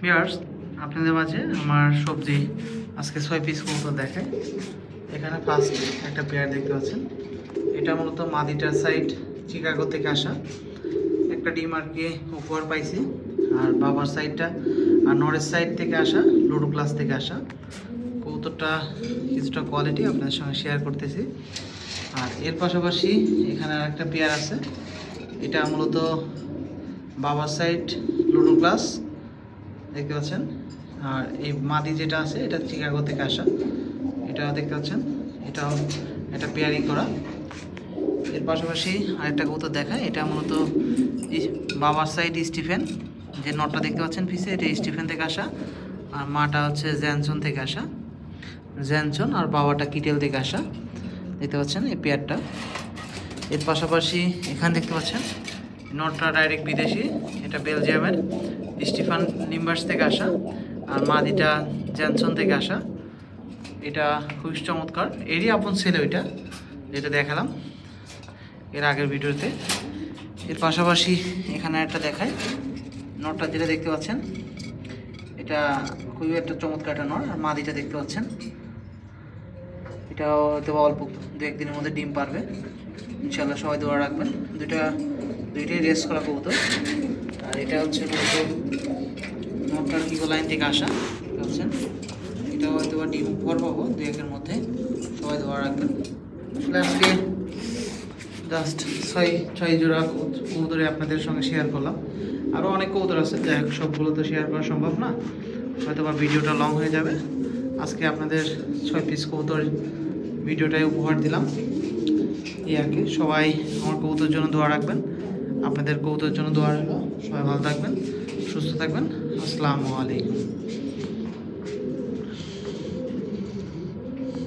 Viewers, আপনাদের মাঝে আমার সবজি আজকে 6 পিস মতো দেখায়। এখানে ফার্স্ট একটা পেয়ার দেখতে পাচ্ছেন। এটা মূলত মাদিটার সাইড চিকাগো থেকে আসা একটা ডিম আর কি উপহার পাইছি। আর বাবার সাইডটা আর নরের সাইড থেকে আসা লুডো ক্লাস থেকে আসা কবুতরটা কিছুটা কোয়ালিটি আপনাদের সঙ্গে শেয়ার করতেছি। আর এর পাশাপাশি এখানে আর একটা পেয়ার আছে। এটা মূলত বাবার সাইড লুডো ক্লাস দেখতে পাচ্ছেন। আর এই মাদি যেটা আছে এটা চিকাগো থেকে আসা, এটা দেখতে পাচ্ছেন। এটাও এটা পেয়ারিং করা। এর পাশাপাশি আরেকটা কবুতর দেখায়। এটা মূলত বাবার সাইড স্টিফেন, যে নটটা দেখতে পাচ্ছেন পিছে, এটা স্টিফেন থেকে আসা। আর মাটা হচ্ছে জ্যানসন থেকে আসা, জ্যানসন। আর বাবাটা কিটেল থেকে আসা, দেখতে পাচ্ছেন এই পেয়ারটা। এর পাশাপাশি এখানে দেখতে পাচ্ছেন নটটা ডাইরেক্ট বিদেশি, এটা বেলজিয়ামের স্টিফান লিম্বার্স থেকে আসা। আর মাদিটা জ্যানসন থেকে আসা। এটা খুবই চমৎকার, এরই আপন ছেলে ওইটা যেটা দেখালাম এর আগের ভিডিওতে। এর পাশাপাশি এখানে একটা দেখায়, নটটা যেটা দেখতে পাচ্ছেন এটা খুবই একটা চমৎকার একটা নট। আর মাদিটা দেখতে পাচ্ছেন, এটাও হয়তো অল্প দু একদিনের মধ্যে ডিম পারবে ইনশাল্লাহ। সবাই দোয়া রাখবেন। দুইটাই রেস করা কবুতর। আর এটা হচ্ছে নটটার কিগো লাইন থেকে আসা, দেখতে পাচ্ছেন। এটাও হয়তো বা ডিম উপহার পাবো দু একের মধ্যে, সবাই দোয়া রাখবেন। আসলে আজকে জাস্ট ছয় জোড়া কবুতরে আপনাদের সঙ্গে শেয়ার করলাম। আরও অনেক কবুতর আছে, যাই হোক সবগুলো তো শেয়ার করা সম্ভব না, হয়তো বা ভিডিওটা লং হয়ে যাবে। আজকে আপনাদের 6 পিস কবুতর ভিডিওটাই উপহার দিলাম এই আর কি। সবাই আমার কবুতরের জন্য দোয়া রাখবেন, আপনাদের কবুতরের জন্য দোয়া রাখবো। সবাই ভালো থাকবেন, সুস্থ থাকবেন। আসসালামু আলাইকুম।